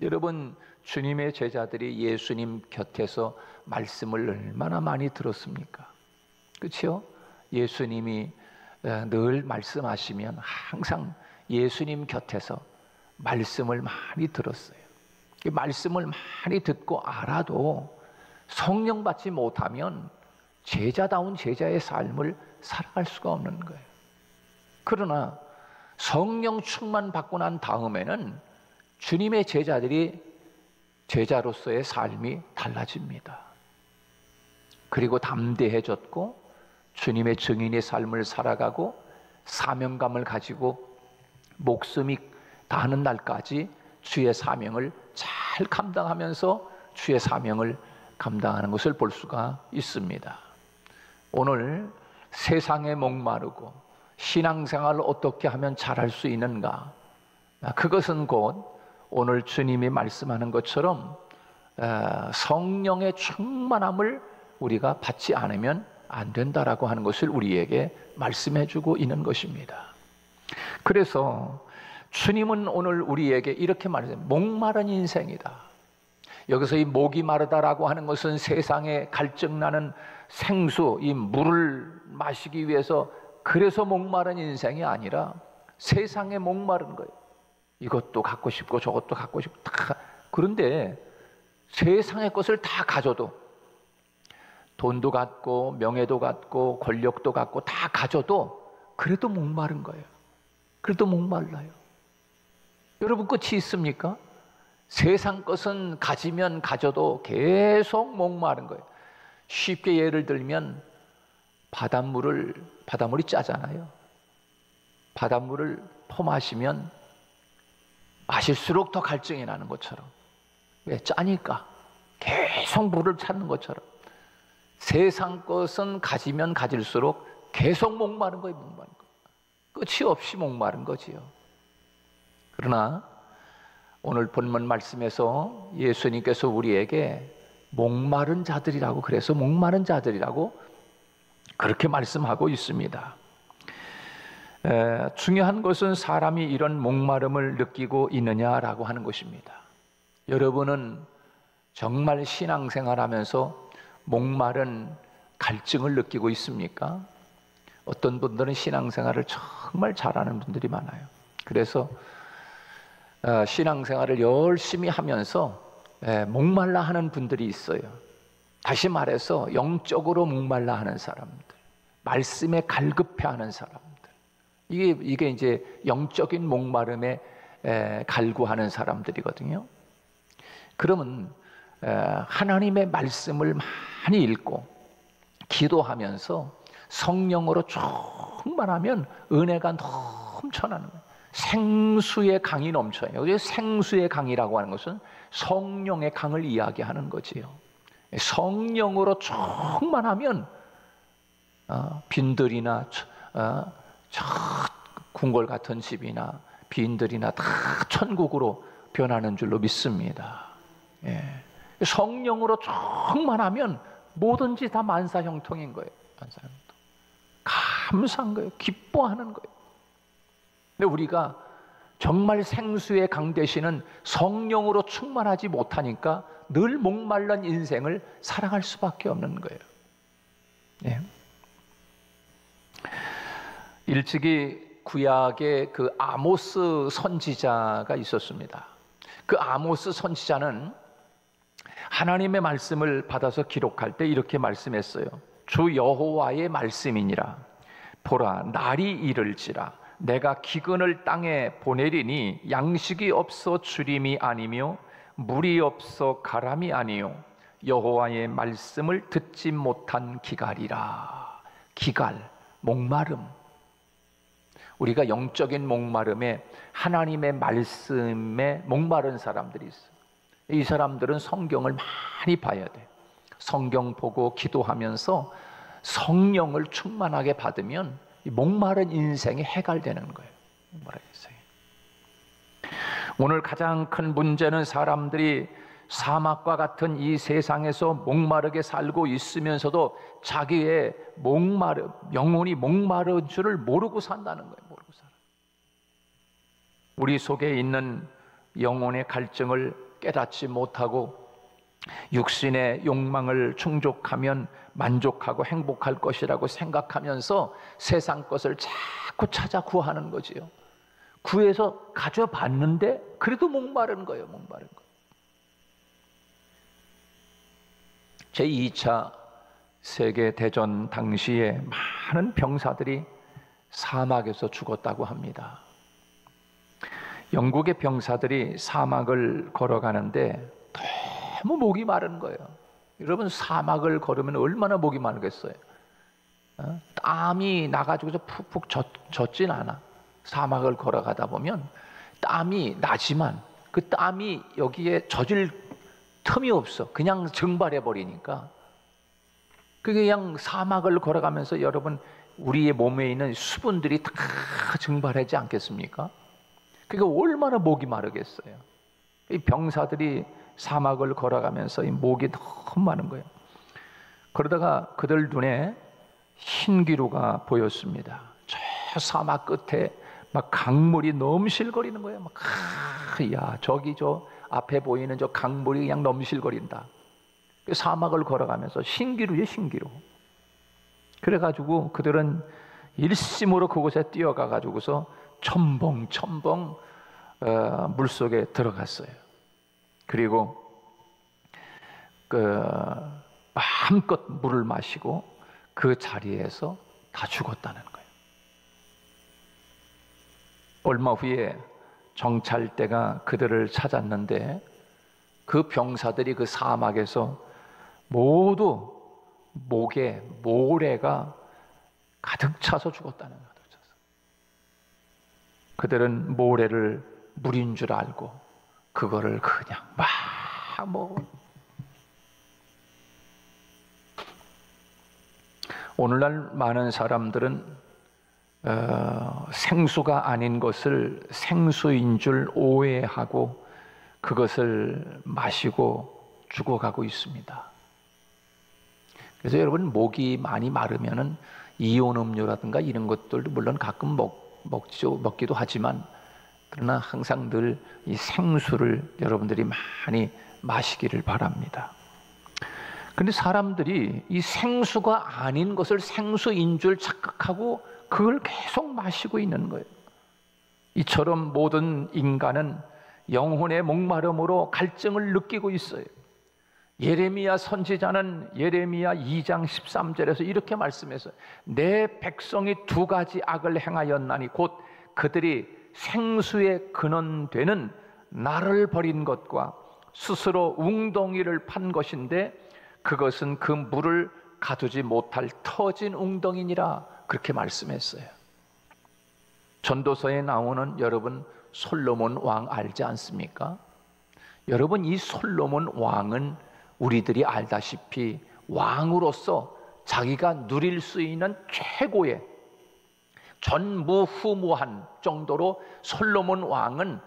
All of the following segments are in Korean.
여러분, 주님의 제자들이 예수님 곁에서 말씀을 얼마나 많이 들었습니까? 그렇죠? 예수님이 늘 말씀하시면 항상 예수님 곁에서 말씀을 많이 들었어요. 말씀을 많이 듣고 알아도 성령 받지 못하면 제자다운 제자의 삶을 살아갈 수가 없는 거예요. 그러나 성령 충만 받고 난 다음에는 주님의 제자들이 제자로서의 삶이 달라집니다. 그리고 담대해졌고 주님의 증인의 삶을 살아가고 사명감을 가지고 목숨이 다하는 날까지 주의 사명을 잘 감당하면서 주의 사명을 감당하는 것을 볼 수가 있습니다. 오늘 세상에 목마르고 신앙생활을 어떻게 하면 잘할 수 있는가? 그것은 곧 오늘 주님이 말씀하는 것처럼 성령의 충만함을 우리가 받지 않으면 안 된다라고 하는 것을 우리에게 말씀해 주고 있는 것입니다. 그래서 주님은 오늘 우리에게 이렇게 말해요. 목마른 인생이다. 여기서 이 목이 마르다라고 하는 것은 세상에 갈증나는 생수, 이 물을 마시기 위해서 그래서 목마른 인생이 아니라 세상에 목마른 거예요. 이것도 갖고 싶고 저것도 갖고 싶고 다. 그런데 세상의 것을 다 가져도, 돈도 갖고 명예도 갖고 권력도 갖고 다 가져도 그래도 목마른 거예요. 그래도 목말라요. 여러분, 끝이 있습니까? 세상 것은 가지면 가져도 계속 목마른 거예요. 쉽게 예를 들면 바닷물이 짜잖아요. 바닷물을 퍼마시면 마실수록 더 갈증이 나는 것처럼, 왜? 짜니까 계속 물을 찾는 것처럼 세상 것은 가지면 가질수록 계속 목마른 거예요. 목마른 거. 끝이 없이 목마른 거지요. 그러나 오늘 본문 말씀에서 예수님께서 우리에게 목마른 자들이라고, 그래서 목마른 자들이라고 그렇게 말씀하고 있습니다. 중요한 것은 사람이 이런 목마름을 느끼고 있느냐라고 하는 것입니다. 여러분은 정말 신앙생활하면서 목마른 갈증을 느끼고 있습니까? 어떤 분들은 신앙생활을 정말 잘하는 분들이 많아요. 그래서 신앙생활을 열심히 하면서 목말라 하는 분들이 있어요. 다시 말해서 영적으로 목말라 하는 사람들, 말씀에 갈급해 하는 사람들, 이게 이제 영적인 목마름에 갈구하는 사람들이거든요. 그러면 하나님의 말씀을 많이 읽고 기도하면서 성령으로 충만하면 은혜가 넘쳐나는 거예요. 생수의 강이 넘쳐요. 여기 생수의 강이라고 하는 것은 성령의 강을 이야기하는 거지요. 성령으로 충만하면 빈들이나 저 궁궐 같은 집이나 빈들이나 다 천국으로 변하는 줄로 믿습니다. 성령으로 충만하면 뭐든지 다 만사형통인 거예요. 만사형통. 감사한 거예요. 기뻐하는 거예요. 근데 우리가 정말 생수의 강 되시는 성령으로 충만하지 못하니까 늘 목말른 인생을 살아갈 수밖에 없는 거예요. 일찍이 구약의 그 아모스 선지자가 있었습니다. 그 아모스 선지자는 하나님의 말씀을 받아서 기록할 때 이렇게 말씀했어요. 주 여호와의 말씀이니라. 보라, 날이 이를지라. 내가 기근을 땅에 보내리니 양식이 없어 주림이 아니며 물이 없어 가람이 아니요 여호와의 말씀을 듣지 못한 기갈이라. 기갈, 목마름. 우리가 영적인 목마름에 하나님의 말씀에 목마른 사람들이 있어요. 이 사람들은 성경을 많이 봐야 돼. 성경 보고 기도하면서 성령을 충만하게 받으면 목마른 인생이 해결되는 거예요. 오늘 가장 큰 문제는 사람들이 사막과 같은 이 세상에서 목마르게 살고 있으면서도 자기의 영혼이 목마른 줄을 모르고 산다는 거예요. 모르고 살아. 우리 속에 있는 영혼의 갈증을 깨닫지 못하고 육신의 욕망을 충족하면 만족하고 행복할 것이라고 생각하면서 세상 것을 자꾸 찾아 구하는 거지요. 구해서 가져봤는데 그래도 목마른 거예요. 목마른 거. 제2차 세계대전 당시에 많은 병사들이 사막에서 죽었다고 합니다. 영국의 병사들이 사막을 걸어가는데 너무 목이 마른 거예요. 여러분, 사막을 걸으면 얼마나 목이 마르겠어요. 땀이 나가지고서 푹푹 젖진 않아. 사막을 걸어가다 보면 땀이 나지만 그 땀이 여기에 젖을 틈이 없어. 그냥 증발해 버리니까. 그게 그냥 사막을 걸어가면서 여러분, 우리의 몸에 있는 수분들이 다 증발하지 않겠습니까? 그게 얼마나 목이 마르겠어요. 이 병사들이 사막을 걸어가면서 이 목이 너무 많은 거예요. 그러다가 그들 눈에 흰기루가 보였습니다. 저 사막 끝에 막 강물이 넘실거리는 거예요. 막, 야, 저기 저 앞에 보이는 저 강물이 그냥 넘실거린다. 사막을 걸어가면서 흰기루예요, 흰기루. 그래가지고 그들은 일심으로 그곳에 뛰어가가지고서 첨벙첨벙 물속에 들어갔어요. 그리고 마음껏 물을 마시고 그 자리에서 다 죽었다는 거예요. 얼마 후에 정찰대가 그들을 찾았는데 그 병사들이 그 사막에서 모두 목에 모래가 가득 차서 죽었다는 거예요. 그들은 모래를 물인 줄 알고 그거를 그냥 막 먹어. 오늘날 많은 사람들은 생수가 아닌 것을 생수인 줄 오해하고 그것을 마시고 죽어가고 있습니다. 그래서 여러분, 목이 많이 마르면은 이온 음료라든가 이런 것들도 물론 가끔 먹기도 하지만, 그러나 항상 늘 이 생수를 여러분들이 많이 마시기를 바랍니다. 근데 사람들이 이 생수가 아닌 것을 생수인 줄 착각하고 그걸 계속 마시고 있는 거예요. 이처럼 모든 인간은 영혼의 목마름으로 갈증을 느끼고 있어요. 예레미야 선지자는 예레미야 2장 13절에서 이렇게 말씀했어요. 내 백성이 두 가지 악을 행하였나니 곧 그들이 생수의 근원되는 나를 버린 것과 스스로 웅덩이를 판 것인데 그것은 그 물을 가두지 못할 터진 웅덩이니라, 그렇게 말씀했어요. 전도서에 나오는 여러분 솔로몬 왕 알지 않습니까? 여러분, 이 솔로몬 왕은 우리들이 알다시피 왕으로서 자기가 누릴 수 있는 최고의 전무후무한 정도로 솔로몬 왕은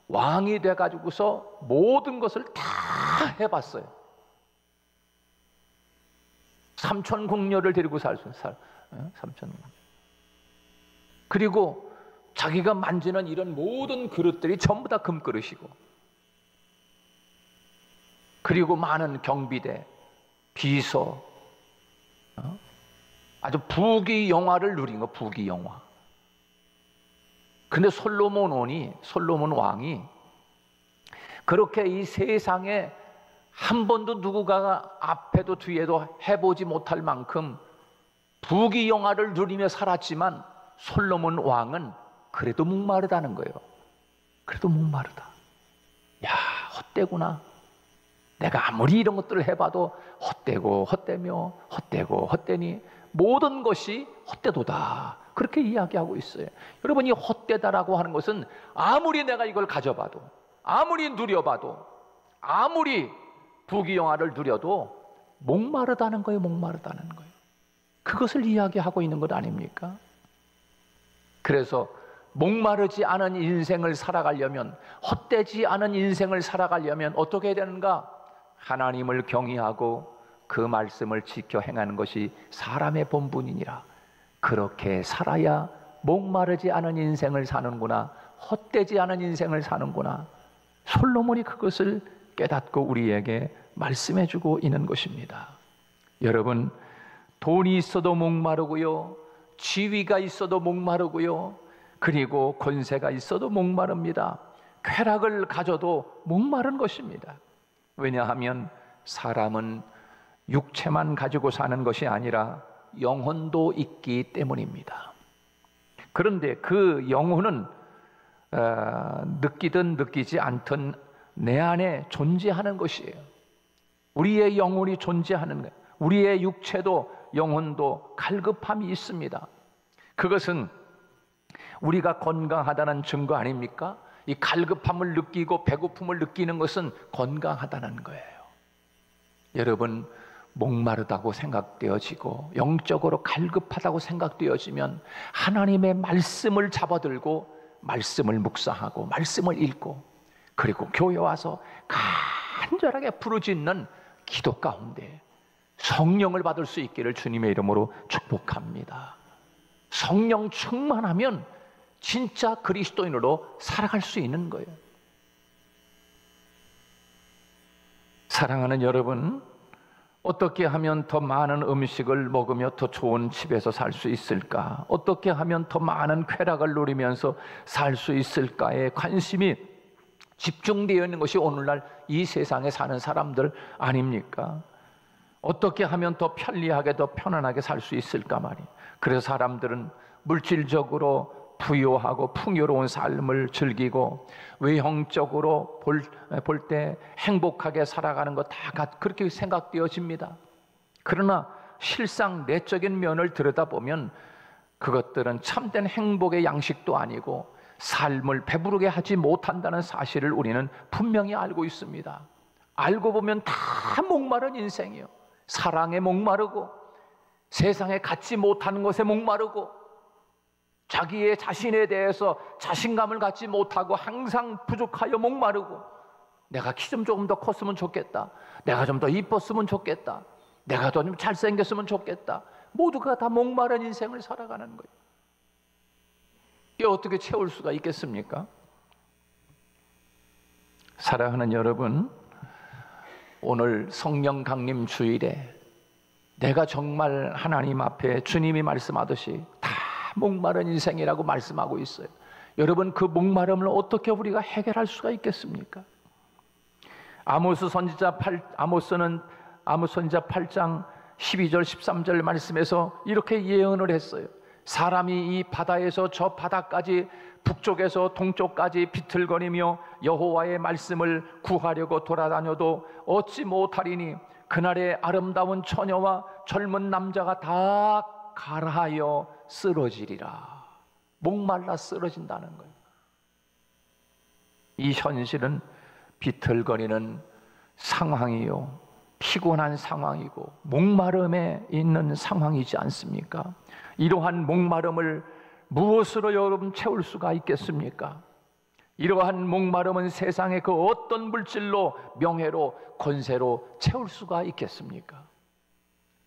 왕이 돼가지고서 모든 것을 다 해봤어요. 삼천궁녀를 데리고 삼천궁녀. 그리고 자기가 만지는 이런 모든 그릇들이 전부 다 금그릇이고, 그리고 많은 경비대, 비서, 아주 부귀영화를 누린 거, 부귀영화. 근데 솔로몬 왕이 그렇게 이 세상에 한 번도 누구가 앞에도 뒤에도 해보지 못할 만큼 부귀영화를 누리며 살았지만 솔로몬 왕은 그래도 목마르다는 거예요. 그래도 목마르다. 야, 헛되구나. 내가 아무리 이런 것들을 해봐도 헛되고 헛되며 헛되고 헛되니 모든 것이 헛되도다, 그렇게 이야기하고 있어요. 여러분, 이 헛되다라고 하는 것은 아무리 내가 이걸 가져봐도, 아무리 누려봐도, 아무리 부귀영화를 누려도 목마르다는 거예요. 목마르다는 거예요. 그것을 이야기하고 있는 것 아닙니까? 그래서 목마르지 않은 인생을 살아가려면, 헛되지 않은 인생을 살아가려면 어떻게 해야 되는가? 하나님을 경외하고 그 말씀을 지켜 행하는 것이 사람의 본분이니라. 그렇게 살아야 목마르지 않은 인생을 사는구나, 헛되지 않은 인생을 사는구나. 솔로몬이 그것을 깨닫고 우리에게 말씀해 주고 있는 것입니다. 여러분, 돈이 있어도 목마르고요, 지위가 있어도 목마르고요, 그리고 권세가 있어도 목마릅니다. 쾌락을 가져도 목마른 것입니다. 왜냐하면 사람은 육체만 가지고 사는 것이 아니라 영혼도 있기 때문입니다. 그런데 그 영혼은 느끼든 느끼지 않든 내 안에 존재하는 것이에요. 우리의 영혼이 존재하는 거예요. 우리의 육체도 영혼도 갈급함이 있습니다. 그것은 우리가 건강하다는 증거 아닙니까? 이 갈급함을 느끼고 배고픔을 느끼는 것은 건강하다는 거예요. 여러분, 목마르다고 생각되어지고 영적으로 갈급하다고 생각되어지면 하나님의 말씀을 잡아들고 말씀을 묵상하고 말씀을 읽고 그리고 교회 와서 간절하게 부르짖는 기도 가운데 성령을 받을 수 있기를 주님의 이름으로 축복합니다. 성령 충만하면 진짜 그리스도인으로 살아갈 수 있는 거예요. 사랑하는 여러분, 어떻게 하면 더 많은 음식을 먹으며 더 좋은 집에서 살 수 있을까? 어떻게 하면 더 많은 쾌락을 누리면서 살 수 있을까에 관심이 집중되어 있는 것이 오늘날 이 세상에 사는 사람들 아닙니까? 어떻게 하면 더 편리하게 더 편안하게 살 수 있을까 말이에요. 그래서 사람들은 물질적으로 부유하고 풍요로운 삶을 즐기고 외형적으로 볼 때 행복하게 살아가는 것 다 그렇게 생각되어집니다. 그러나 실상 내적인 면을 들여다보면 그것들은 참된 행복의 양식도 아니고 삶을 배부르게 하지 못한다는 사실을 우리는 분명히 알고 있습니다. 알고 보면 다 목마른 인생이에요. 사랑에 목마르고 세상에 갖지 못하는 것에 목마르고 자기의 자신에 대해서 자신감을 갖지 못하고 항상 부족하여 목마르고 내가 키 좀 조금 더 컸으면 좋겠다, 내가 좀 더 이뻤으면 좋겠다, 내가 더 좀 잘생겼으면 좋겠다. 모두가 다 목마른 인생을 살아가는 거예요. 이게 어떻게 채울 수가 있겠습니까? 사랑하는 여러분, 오늘 성령 강림 주일에 내가 정말 하나님 앞에 주님이 말씀하듯이 다 목마른 인생이라고 말씀하고 있어요. 여러분, 그 목마름을 어떻게 우리가 해결할 수가 있겠습니까? 아모스 선지자 8장 12절 13절 말씀에서 이렇게 예언을 했어요. 사람이 이 바다에서 저 바다까지 북쪽에서 동쪽까지 비틀거리며 여호와의 말씀을 구하려고 돌아다녀도 얻지 못하리니 그날의 아름다운 처녀와 젊은 남자가 다 가라하여 쓰러지리라. 목말라 쓰러진다는 거예요. 이 현실은 비틀거리는 상황이요, 피곤한 상황이고 목마름에 있는 상황이지 않습니까? 이러한 목마름을 무엇으로 여러분 채울 수가 있겠습니까? 이러한 목마름은 세상의 그 어떤 물질로, 명예로, 권세로 채울 수가 있겠습니까?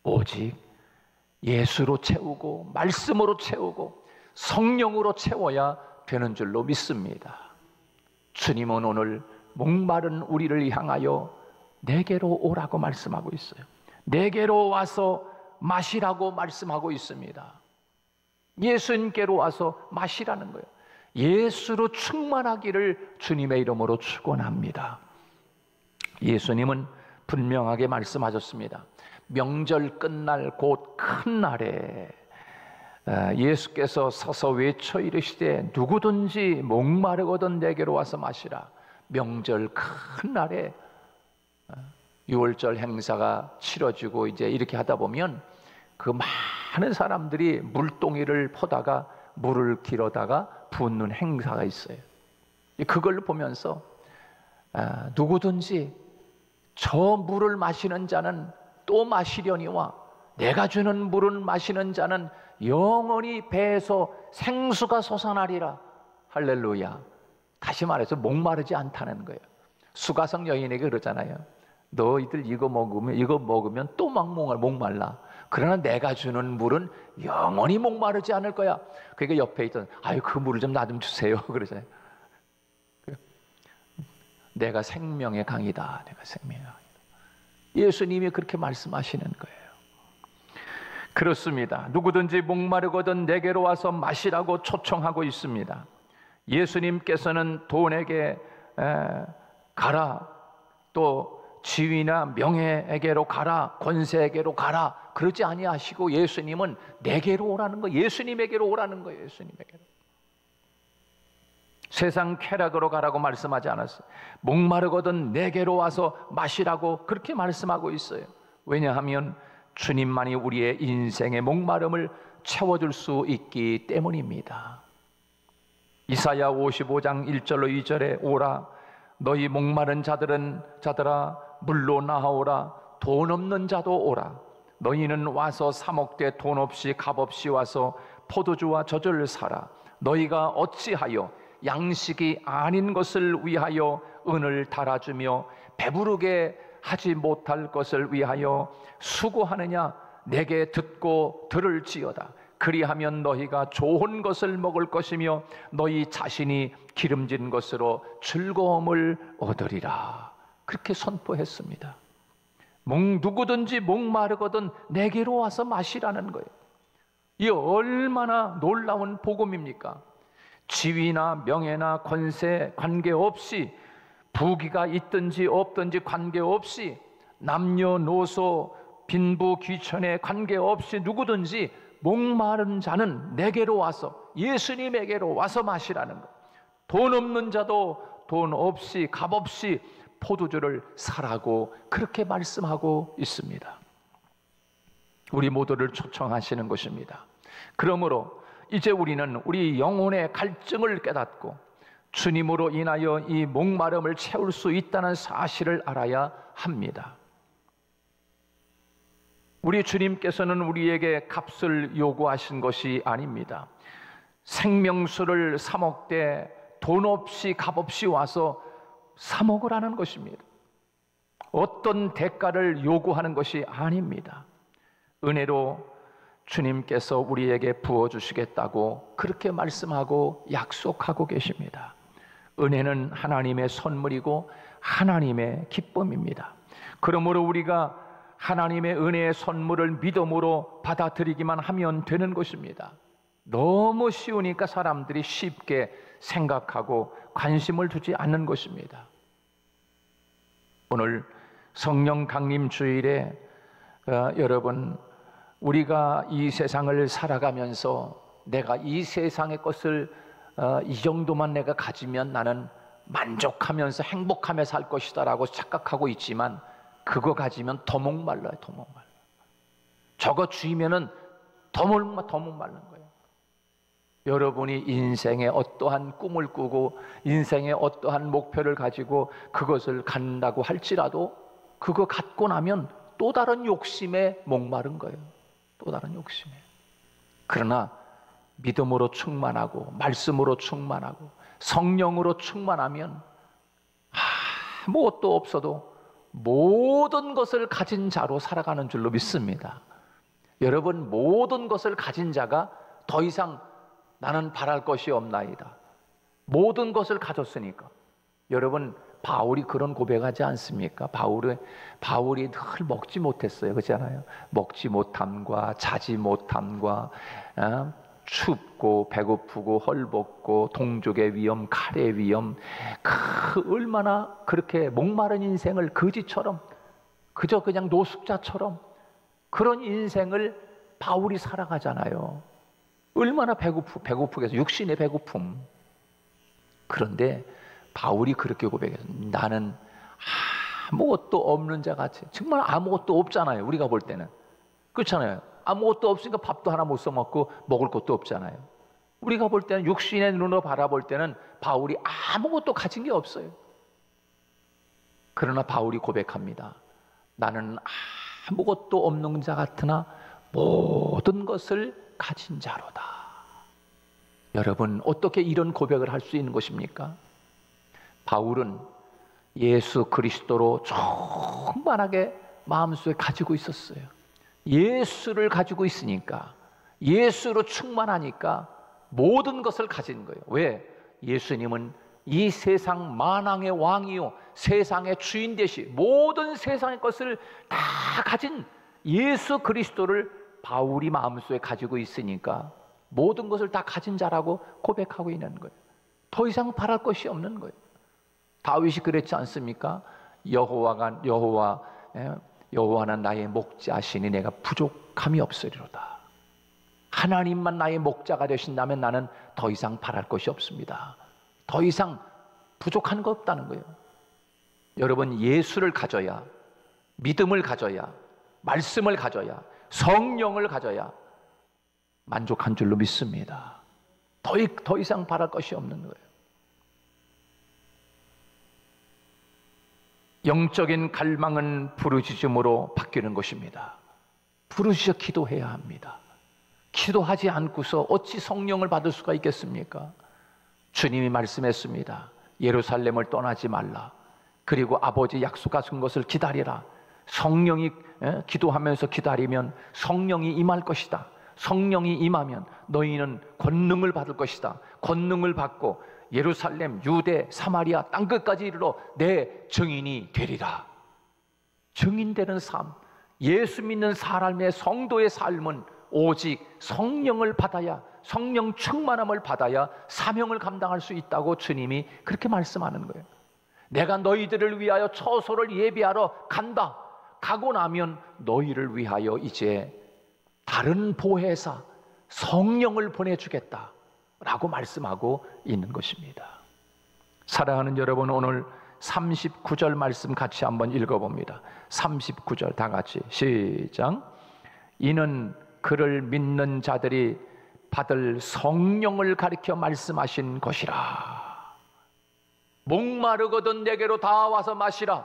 오직 예수로 채우고 말씀으로 채우고 성령으로 채워야 되는 줄로 믿습니다. 주님은 오늘 목마른 우리를 향하여 내게로 오라고 말씀하고 있어요. 내게로 와서 마시라고 말씀하고 있습니다. 예수님께로 와서 마시라는 거예요. 예수로 충만하기를 주님의 이름으로 축원합니다. 예수님은 분명하게 말씀하셨습니다. 명절 끝날 곧 큰 날에 예수께서 서서 외쳐 이르시되 누구든지 목마르거든 내게로 와서 마시라. 명절 큰 날에 6월절 행사가 치러지고 이제 이렇게 하다 보면 그 많은 사람들이 물동이를 퍼다가 물을 길어다가 붓는 행사가 있어요. 그걸 보면서 누구든지 저 물을 마시는 자는 또 마시려니와 내가 주는 물을 마시는 자는 영원히 배에서 생수가 솟아나리라. 할렐루야. 다시 말해서 목마르지 않다는 거예요. 수가성 여인에게 그러잖아요. 너희들 이거 먹으면 또 막 목말라. 그러나 내가 주는 물은 영원히 목마르지 않을 거야. 그러니까 옆에 있던 아유 그 물을 좀 나 좀 주세요. 그러잖아요. 내가 생명의 강이다. 내가 생명의 강이다. 예수님이 그렇게 말씀하시는 거예요. 그렇습니다. 누구든지 목마르거든 내게로 와서 마시라고 초청하고 있습니다. 예수님께서는 돈에게 가라, 또 지위나 명예에게로 가라, 권세에게로 가라 그러지 아니하시고 예수님은 내게로 오라는 거예요. 예수님에게로 오라는 거예요. 예수님에게로. 세상 쾌락으로 가라고 말씀하지 않았어요. 목마르거든 내게로 와서 마시라고 그렇게 말씀하고 있어요. 왜냐하면 주님만이 우리의 인생의 목마름을 채워줄 수 있기 때문입니다. 이사야 55장 1절로 2절에 오라 너희 목마른 자들아 물로 나아오라 돈 없는 자도 오라 너희는 와서 사 먹되 돈 없이 값 없이 와서 포도주와 젖을 사라 너희가 어찌하여 양식이 아닌 것을 위하여 은을 달아주며 배부르게 하지 못할 것을 위하여 수고하느냐 내게 듣고 들을지어다 그리하면 너희가 좋은 것을 먹을 것이며 너희 자신이 기름진 것으로 즐거움을 얻으리라 그렇게 선포했습니다. 누구든지 목마르거든 내게로 와서 마시라는 거예요. 이 얼마나 놀라운 복음입니까? 지위나 명예나 권세 관계없이 부귀가 있든지 없든지 관계없이 남녀노소 빈부 귀천에 관계없이 누구든지 목마른 자는 내게로 와서 예수님에게로 와서 마시라는 것. 돈 없는 자도 돈 없이 값 없이 포도주를 사라고 그렇게 말씀하고 있습니다. 우리 모두를 초청하시는 것입니다. 그러므로 이제 우리는 우리 영혼의 갈증을 깨닫고 주님으로 인하여 이 목마름을 채울 수 있다는 사실을 알아야 합니다. 우리 주님께서는 우리에게 값을 요구하신 것이 아닙니다. 생명수를 사 먹되 돈 없이 값 없이 와서 사 먹으라는 것입니다. 어떤 대가를 요구하는 것이 아닙니다. 은혜로 주님께서 우리에게 부어주시겠다고 그렇게 말씀하고 약속하고 계십니다. 은혜는 하나님의 선물이고 하나님의 기쁨입니다. 그러므로 우리가 하나님의 은혜의 선물을 믿음으로 받아들이기만 하면 되는 것입니다. 너무 쉬우니까 사람들이 쉽게 생각하고 관심을 두지 않는 것입니다. 오늘 성령 강림 주일에 여러분 우리가 이 세상을 살아가면서 내가 이 세상의 것을 이 정도만 내가 가지면 나는 만족하면서 행복하며 살 것이다 라고 착각하고 있지만 그거 가지면 더 목말라요. 더 목말라. 저거 주이면은 더 목마른 거예요. 여러분이 인생에 어떠한 꿈을 꾸고 인생에 어떠한 목표를 가지고 그것을 갖는다고 할지라도 그거 갖고 나면 또 다른 욕심에 목마른 거예요. 또 다른 욕심에. 그러나 믿음으로 충만하고 말씀으로 충만하고 성령으로 충만하면 아무것도 없어도 모든 것을 가진 자로 살아가는 줄로 믿습니다. 여러분 모든 것을 가진 자가 더 이상 나는 바랄 것이 없나이다. 모든 것을 가졌으니까. 여러분 바울이 그런 고백하지 않습니까? 바울이 늘 먹지 못했어요. 그렇잖아요. 먹지 못함과 자지 못함과 춥고 배고프고 헐벗고 동족의 위험, 칼의 위험, 얼마나 그렇게 목마른 인생을 거지처럼 그저 그냥 노숙자처럼 그런 인생을 바울이 살아가잖아요. 얼마나 배고프겠어. 육신의 배고픔. 그런데 바울이 그렇게 고백해서 나는 아무것도 없는 자 같이. 정말 아무것도 없잖아요. 우리가 볼 때는. 그렇잖아요. 아무것도 없으니까 밥도 하나 못 써먹고 먹을 것도 없잖아요. 우리가 볼 때는 육신의 눈으로 바라볼 때는 바울이 아무것도 가진 게 없어요. 그러나 바울이 고백합니다. 나는 아무것도 없는 자 같으나 모든 것을 가진 자로다. 여러분 어떻게 이런 고백을 할 수 있는 것입니까? 바울은 예수 그리스도로 충만하게 마음속에 가지고 있었어요. 예수를 가지고 있으니까 예수로 충만하니까 모든 것을 가진 거예요. 왜? 예수님은 이 세상 만왕의 왕이요 세상의 주인 되시 모든 세상의 것을 다 가진 예수 그리스도를 바울이 마음속에 가지고 있으니까 모든 것을 다 가진 자라고 고백하고 있는 거예요. 더 이상 바랄 것이 없는 거예요. 다윗이 그랬지 않습니까? 여호와는 나의 목자시니 내가 부족함이 없으리로다. 하나님만 나의 목자가 되신다면 나는 더 이상 바랄 것이 없습니다. 더 이상 부족한 거 없다는 거예요. 여러분, 예수를 가져야, 믿음을 가져야, 말씀을 가져야, 성령을 가져야 만족한 줄로 믿습니다. 더 이상 바랄 것이 없는 거예요. 영적인 갈망은 부르짖음으로 바뀌는 것입니다. 부르짖어 기도해야 합니다. 기도하지 않고서 어찌 성령을 받을 수가 있겠습니까? 주님이 말씀했습니다. 예루살렘을 떠나지 말라. 그리고 아버지 약속하신 것을 기다리라. 성령이 기도하면서 기다리면 성령이 임할 것이다. 성령이 임하면 너희는 권능을 받을 것이다. 권능을 받고 예루살렘, 유대, 사마리아 땅끝까지 이르러 내 증인이 되리라. 증인되는 삶, 예수 믿는 사람의 성도의 삶은 오직 성령을 받아야, 성령 충만함을 받아야 사명을 감당할 수 있다고 주님이 그렇게 말씀하는 거예요. 내가 너희들을 위하여 처소를 예비하러 간다. 가고 나면 너희를 위하여 이제 다른 보혜사 성령을 보내주겠다 라고 말씀하고 있는 것입니다. 사랑하는 여러분, 오늘 39절 말씀 같이 한번 읽어봅니다. 39절 다 같이 시작. 이는 그를 믿는 자들이 받을 성령을 가리켜 말씀하신 것이라. 목마르거든 내게로 다 와서 마시라.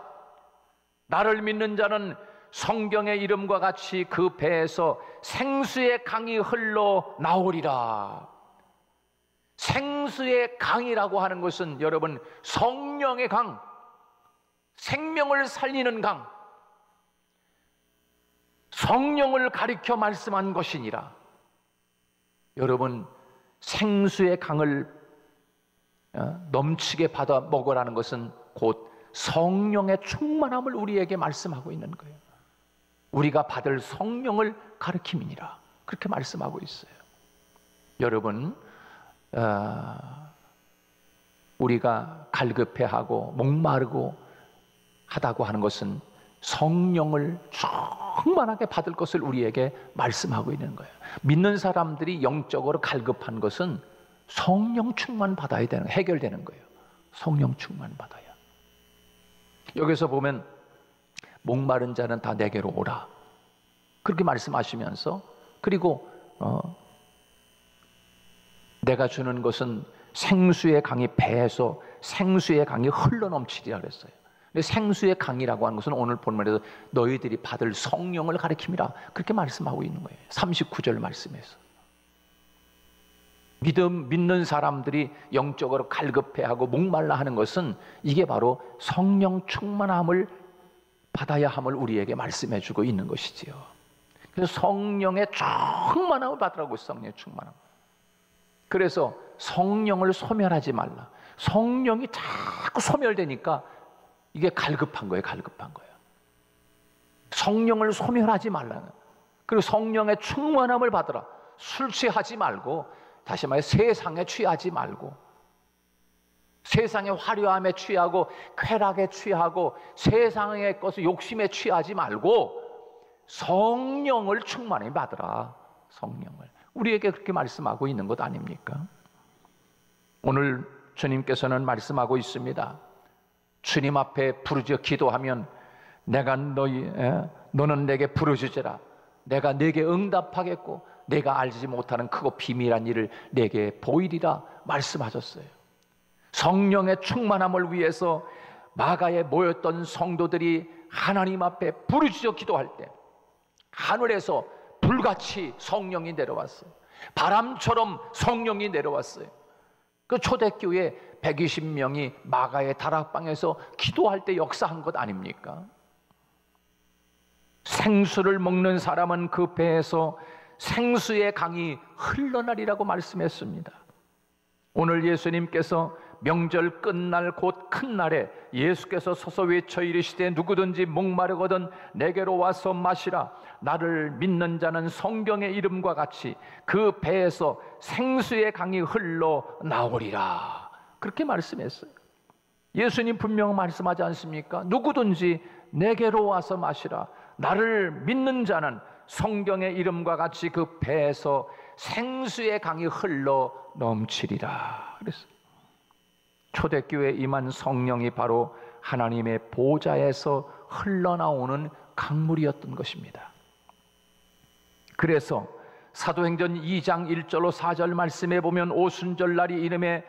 나를 믿는 자는 성경의 이름과 같이 그 배에서 생수의 강이 흘러 나오리라. 생수의 강이라고 하는 것은 여러분 성령의 강, 생명을 살리는 강, 성령을 가리켜 말씀한 것이니라. 여러분, 생수의 강을 넘치게 받아 먹으라는 것은 곧 성령의 충만함을 우리에게 말씀하고 있는 거예요. 우리가 받을 성령을 가리킴이니라. 그렇게 말씀하고 있어요. 여러분, 우리가 갈급해하고 목마르고 하다고 하는 것은 성령을 충만하게 받을 것을 우리에게 말씀하고 있는 거예요. 믿는 사람들이 영적으로 갈급한 것은 성령 충만 받아야 되는, 해결되는 거예요. 성령 충만 받아야. 여기서 보면 목마른 자는 다 내게로 오라. 그렇게 말씀하시면서 그리고 내가 주는 것은 생수의 강이 배에서 생수의 강이 흘러넘치리라 그랬어요. 근데 생수의 강이라고 하는 것은 오늘 본문에서 너희들이 받을 성령을 가리킴이라 그렇게 말씀하고 있는 거예요. 39절 말씀에서. 믿는 사람들이 영적으로 갈급해하고 목말라 하는 것은 이게 바로 성령 충만함을 받아야 함을 우리에게 말씀해 주고 있는 것이지요. 그래서 성령의 충만함을 받으라고 했어요. 성령의 충만함. 그래서 성령을 소멸하지 말라. 성령이 자꾸 소멸되니까 이게 갈급한 거예요. 갈급한 거예요. 성령을 소멸하지 말라는. 그리고 성령의 충만함을 받으라. 술 취하지 말고, 다시 말해 세상에 취하지 말고, 세상의 화려함에 취하고 쾌락에 취하고 세상의 것을 욕심에 취하지 말고 성령을 충만히 받으라. 성령을. 우리에게 그렇게 말씀하고 있는 것 아닙니까? 오늘 주님께서는 말씀하고 있습니다. 주님 앞에 부르짖어 기도하면 내가 너는 내게 부르짖으라. 내가 내게 응답하겠고 내가 알지 못하는 크고 비밀한 일을 내게 보이리라 말씀하셨어요. 성령의 충만함을 위해서 마가에 모였던 성도들이 하나님 앞에 부르짖어 기도할 때 하늘에서 불같이 성령이 내려왔어요. 바람처럼 성령이 내려왔어요. 그 초대교회 120명이 마가의 다락방에서 기도할 때 역사한 것 아닙니까? 생수를 먹는 사람은 그 배에서 생수의 강이 흘러나리라고 말씀했습니다. 오늘 예수님께서 명절 끝날 곧 큰 날에 예수께서 서서 외쳐 이르시되 누구든지 목마르거든 내게로 와서 마시라. 나를 믿는 자는 성경의 이름과 같이 그 배에서 생수의 강이 흘러 나오리라. 그렇게 말씀했어요. 예수님 분명 말씀하지 않습니까? 누구든지 내게로 와서 마시라. 나를 믿는 자는 성경의 이름과 같이 그 배에서 생수의 강이 흘러 넘치리라. 그랬어요. 초대교회에 임한 성령이 바로 하나님의 보좌에서 흘러나오는 강물이었던 것입니다. 그래서 사도행전 2장 1절로 4절 말씀에 보면 오순절날이 이름에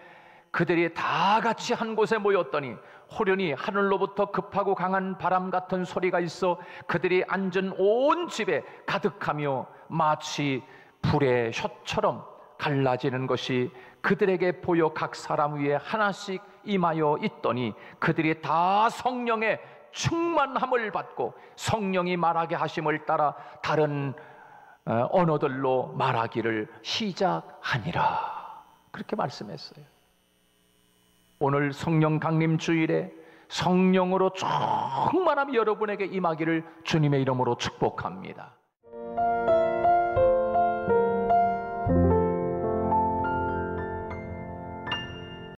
그들이 다 같이 한 곳에 모였더니 호련히 하늘로부터 급하고 강한 바람 같은 소리가 있어 그들이 앉은 온 집에 가득하며 마치 불의 혓처럼 갈라지는 것이 그들에게 보여 각 사람 위에 하나씩 임하여 있더니 그들이 다 성령의 충만함을 받고 성령이 말하게 하심을 따라 다른 언어들로 말하기를 시작하니라. 그렇게 말씀했어요. 오늘 성령 강림 주일에 성령으로 충만함이 여러분에게 임하기를 주님의 이름으로 축복합니다.